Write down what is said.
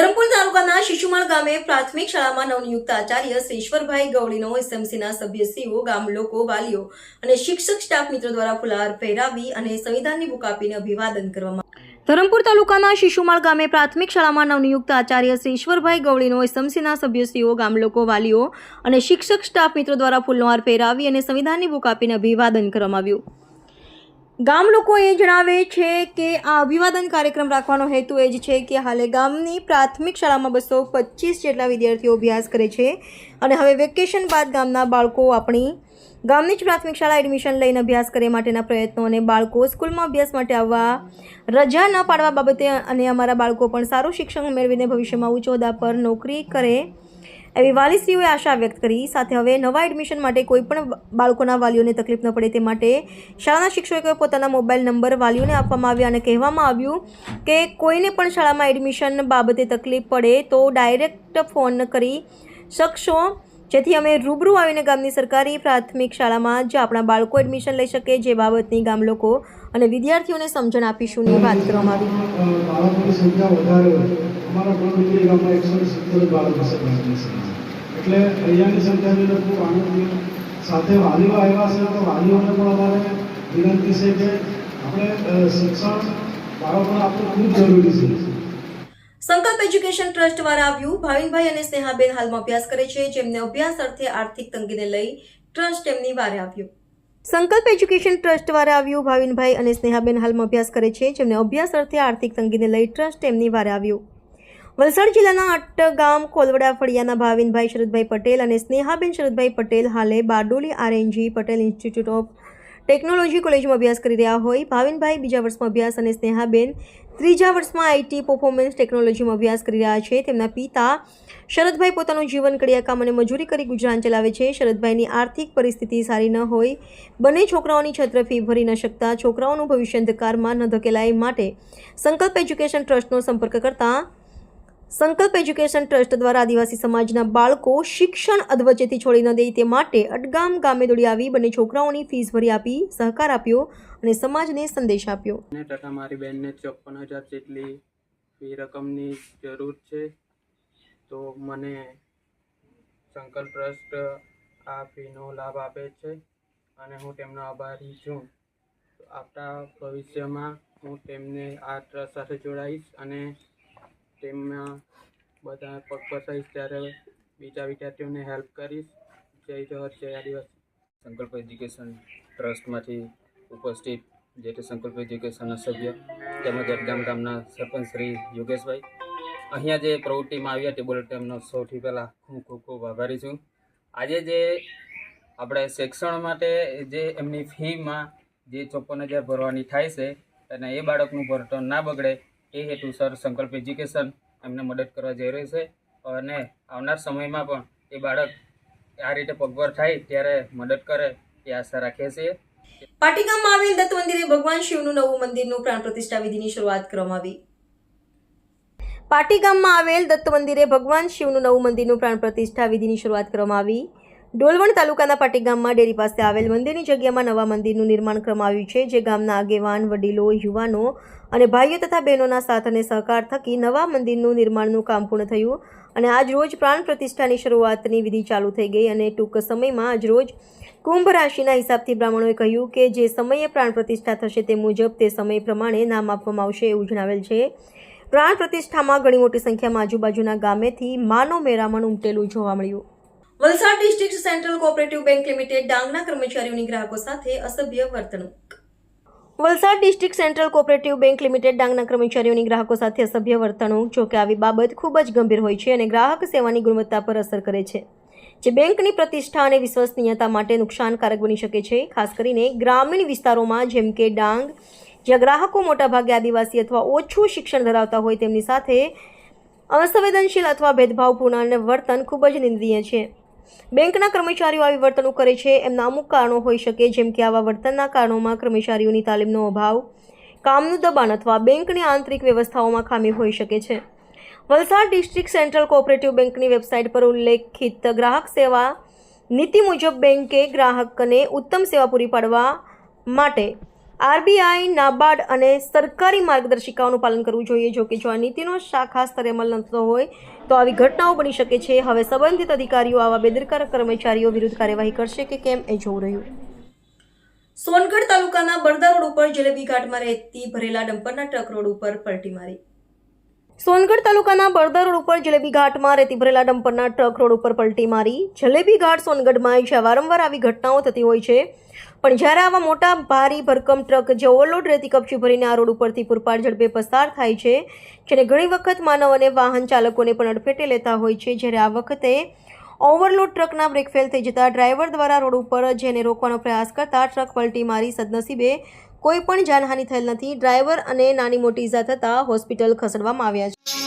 ધરમપુર તાલુકાના શિશુમાળ ગામે પ્રાથમિક શાળામાં નવનિયુક્ત આચાર્ય શ્રી ઈશ્વરભાઈ ગવળીનો એસએમસીના સભ્યશ્રીઓ, ગામ લોકો, વાલીઓ અને શિક્ષક સ્ટાફ મિત્રો દ્વારા ફુલહાર પહેરાવી અને સંવિધાનની બુક આપીને અભિવાદન કરવામાં આવ્યું। ધરમપુર તાલુકાના શિશુમાળ ગામે પ્રાથમિક શાળામાં નવનિયુક્ત આચાર્ય શ્રી ઈશ્વરભાઈ ગવળીનો એસએમસીના સભ્યશ્રીઓ, ગામ લોકો, વાલીઓ અને શિક્ષક સ્ટાફ મિત્રો દ્વારા ફૂલહાર પહેરાવી અને સંવિધાનની બુક આપીને અભિવાદન કરવામાં આવ્યું। ગામ લોકો એ જણાવે છે કે આ અભિવાદન કાર્યક્રમ રાખવાનો હેતુ એ જ છે કે હાલે ગામની પ્રાથમિક શાળામાં 225 જેટલા વિદ્યાર્થીઓ અભ્યાસ કરે છે અને હવે વેકેશન બાદ ગામના બાળકો આપણી ગામની જ પ્રાથમિક શાળા એડમિશન લઈને અભ્યાસ કરે માટેના પ્રયત્નો અને બાળકો સ્કૂલમાં અભ્યાસ માટે આવવા રજા ન પાડવા બાબતે અને અમારા બાળકો પણ સારું શિક્ષણ મેળવીને ભવિષ્યમાં ઉચ્ચ હોદ્દા પર નોકરી કરે એવી વાલીશ્રીઓએ આશા વ્યક્ત કરી। સાથે હવે નવા એડમિશન માટે કોઈ પણ બાળકોના વાલીઓને તકલીફ ન પડે તે માટે શાળાના શિક્ષકોએ પોતાના મોબાઈલ નંબર વાલીઓને આપવામાં આવ્યા અને કહેવામાં આવ્યું કે કોઈને પણ શાળામાં એડમિશન બાબતે તકલીફ પડે તો ડાયરેક્ટ ફોન કરી શકશો, જેથી અમે રૂબરૂ આવીને ગામની સરકારી પ્રાથમિક શાળામાં જ આપણા બાળકો એડમિશન લઈ શકે, જે બાબતની ગામ લોકો અને વિદ્યાર્થીઓને સમજણ આપીશુંની વાત કરવામાં આવી। हमारा गणपति गाँव में 170 बालकों से એટલે અહીંયાની સંખ્યાને ખૂબ આનંદ સાથે વાલીઓ આવ્યા છે તો વાલીઓને પણ અમારે વિનંતી છે કે આપણે શિક્ષણ બાળકોને આપવું ખૂબ જરૂરી છે। સંકલ્પ એજ્યુકેશન ટ્રસ્ટ દ્વારા આવ્યું। ભાવિનભાઈ અને સ્નેહાબેન હાલમાં અભ્યાસ કરે છે, જેમને અભ્યાસ અર્થે આર્થિક તંગીને લઈ ટ્રસ્ટ તેમની વારે આવ્યું। સંકલ્પ એજ્યુકેશન ટ્રસ્ટ દ્વારા આવ્યું। ભાવિનભાઈ અને સ્નેહાબેન હાલમાં અભ્યાસ કરે છે, જેમને અભ્યાસ અર્થે આર્થિક તંગીને લઈ ટ્રસ્ટ તેમની વારે આવ્યું। વલસાડ જિલ્લાના અટ્ટ ગામ કોલવડા ફળિયાના ભાવિનભાઈ શરદભાઈ પટેલ અને સ્નેહાબેન શરદભાઈ પટેલ હાલે Bardoli RNG Patel institute of technology કોલેજમાં અભ્યાસ કરી રહ્યા હોય। ભાવિનભાઈ બીજા વર્ષમાં અભ્યાસ અને સ્નેહાબેન ત્રીજા વર્ષમાં આઈટી પરફોર્મન્સ ટેકનોલોજીમાં અભ્યાસ કરી રહ્યા છે। તેમના પિતા શરદભાઈ પોતાનું જીવન કડિયાકામ અને મજૂરી કરી ગુજરાન ચલાવે છે। શરદભાઈની આર્થિક પરિસ્થિતિ સારી ન હોય, બંને છોકરાઓની છત્ર ફી ભરી ન શકતા છોકરાઓનું ભવિષ્ય અંધકારમાં ન ધકેલાય માટે સંકલ્પ એજ્યુકેશન ટ્રસ્ટનો સંપર્ક કરતા સંકલ્પ એજ્યુકેશન ટ્રસ્ટ દ્વારા આદિવાસી સમાજના બાળકો શિક્ષણ અધવચ્ચેથી છોડી ન દે તે માટે અટગામ ગામે દોડી આવી બંને છોકરાઓની ફીસ ભરી આપી સહકાર આપ્યો અને સમાજને સંદેશ આપ્યો। તથા મારી બહેનને 54,000 જેટલી ફી રકમની જરૂર છે, તો મને સંકલ્પ ટ્રસ્ટ આ ફીનો લાભ આપે છે અને હું તેમનો આભારી છું। આવતા ભવિષ્યમાં હું તેમને આ ટ્રસ્ટ સાથે જોડાઈશ અને તેમના બધા પગ પસાઈશ ત્યારે બીજા વિદ્યાર્થીઓને હેલ્પ કરીશ। જય જવાહર, જય આદિવાસી। સંકલ્પ એજ્યુકેશન ટ્રસ્ટમાંથી ઉપસ્થિત જે તે સંકલ્પ એજ્યુકેશનના સભ્ય તેમજ અટગામ ગામના સરપંચ શ્રી યોગેશભાઈ અહીંયા જે પ્રવૃત્તિમાં આવ્યા તે બોલે તેમનો સૌથી પહેલાં હું ખૂબ ખૂબ આભારી છું। આજે જે આપણે શિક્ષણ માટે જે એમની ફીમાં જે 54,000 ભરવાની થાય છે અને એ બાળકનું ભણતર ના બગડે એ હેતુસર સંકલ્પ એજ્યુકેશન એમને મદદ કરવા જઈ રહ્યું છે અને આવનાર સમયમાં પણ એ બાળક આ રીતે પગભર થાય ત્યારે મદદ કરે એ આશા રાખીએ છીએ। પાટી ગામમાં આવેલ દત્ત મંદિરે ભગવાન શિવનું નવું મંદિરનું પ્રાણ પ્રતિષ્ઠા વિધિની શરૂઆત કરવામાં આવી। પાટી ગામમાં આવેલ દત્ત મંદિરે ભગવાન શિવનું નવું મંદિરનું પ્રાણ પ્રતિષ્ઠા વિધિની શરૂઆત કરવામાં આવી। ડોલવણ તાલુકાના પાટી ગામમાં ડેરી પાસે આવેલ મંદિરની જગ્યામાં નવા મંદિરનું નિર્માણ કરવામાં આવ્યું છે, જે ગામના આગેવાન, વડીલો, યુવાનો અને ભાઈઓ તથા બહેનોના સાથ અને સહકાર થકી નવા મંદિરનું નિર્માણનું કામ પૂર્ણ થયું અને આજ રોજ પ્રાણ પ્રતિષ્ઠાની શરૂઆતની વિધિ ચાલુ થઈ ગઈ અને ટૂંક સમયમાં આજ રોજ કુંભ રાશિના હિસાબથી બ્રાહ્મણોએ કહ્યું કે જે સમયે પ્રાણ પ્રતિષ્ઠા થશે તે મુજબ તે સમય પ્રમાણે નામ આપવામાં આવશે એવું જણાવેલ છે। પ્રાણ પ્રતિષ્ઠામાં ઘણી મોટી સંખ્યામાં આજુબાજુના ગામેથી માનવ મેરામણ ઉમટેલું જોવા મળ્યું। Valsad district central cooperative bank limited ડાંગના કર્મચારીઓની ગ્રાહકો સાથે અસભ્ય વર્તણૂક। Valsad district central cooperative bank limited ડાંગના કર્મચારીઓની ગ્રાહકો સાથે અસભ્ય વર્તણૂક। જોકે આવી બાબત ખૂબ જ ગંભીર હોય છે અને ગ્રાહક સેવાની ગુણવત્તા પર અસર કરે છે, જે બેંકની પ્રતિષ્ઠા અને વિશ્વસનીયતા માટે નુકસાનકારક બની શકે છે। ખાસ કરીને ગ્રામીણ વિસ્તારોમાં જેમ કે ડાંગ, જ્યાં ગ્રાહકો મોટાભાગે આદિવાસી અથવા ઓછું શિક્ષણ ધરાવતા હોય તેમની સાથે અસંવેદનશીલ અથવા ભેદભાવપૂર્ણ વર્તન ખૂબ જ નિંદનીય છે। બેંકના કર્મચારીઓ આવી વર્તણૂક કરે છે એમના અમુક કારણો હોઈ શકે, જેમ કે આવા વર્તનના કારણોમાં કર્મચારીઓની તાલીમનો અભાવ, કામનું દબાણ અથવા બેંકની આંતરિક વ્યવસ્થાઓમાં ખામી હોઈ શકે છે। વલસાડ ડિસ્ટ્રિક્ટ સેન્ટ્રલ કોઓપરેટિવ બેંકની વેબસાઇટ પર ઉલ્લેખિત ગ્રાહક સેવા નીતિ મુજબ બેંકે ગ્રાહકને ઉત્તમ સેવા પૂરી પાડવા માટે આરબીઆઈ, નાબાર્ડ અને સરકારી માર્ગદર્શિકાઓનું પાલન કરવું જોઈએ. જો કે જો આ નીતિનો શાખા સ્તરે અમલ ન થતો હોય તો આવી ઘટનાઓ બની શકે છે. હવે સંબંધિત અધિકારીઓ આવા બેદરકાર કર્મચારીઓ વિરુદ્ધ કાર્યવાહી કરશે કે કેમ એ જોવું રહ્યું. સોનગઢ તાલુકાના બરદા રોડ ઉપર જલેબી ઘાટમાં રહેતી ભરેલા ડમ્પરના ટ્રક રોડ ઉપર પલટી મારી. સોનગઢ તાલુકાના બરદા રોડ ઉપર જલેબી ઘાટમાં રેતી ભરેલા ડમ્પરના ટ્રક રોડ ઉપર પલટી મારી. જલેબી ઘાટ સોનગઢમાં જ્યાં વારંવાર આવી ઘટનાઓ થતી હોય છે, પણ જ્યારે આવા મોટા ભારી ભરકમ ટ્રક જે ઓવરલોડ રેતી કપચી ભરીને આ રોડ ઉપરથી પૂરપાટ ઝડપે પસાર થાય છે, જેને ઘણી વખત માનવ અને વાહન ચાલકોને પણ અડફેટે લેતા હોય છે. જ્યારે આ વખતે ઓવરલોડ ટ્રકના બ્રેક ફેલ થઈ જતા ડ્રાઈવર દ્વારા રોડ ઉપર જેને રોકવાનો પ્રયાસ કરતા ટ્રક પલટી મારી. સદનસીબે કોઈ પણ જાનહાનિ થયેલ નથી. ડ્રાઈવર અને નાની મોટી ઈજા થતાં હોસ્પિટલ ખસેડવામાં આવ્યા છે.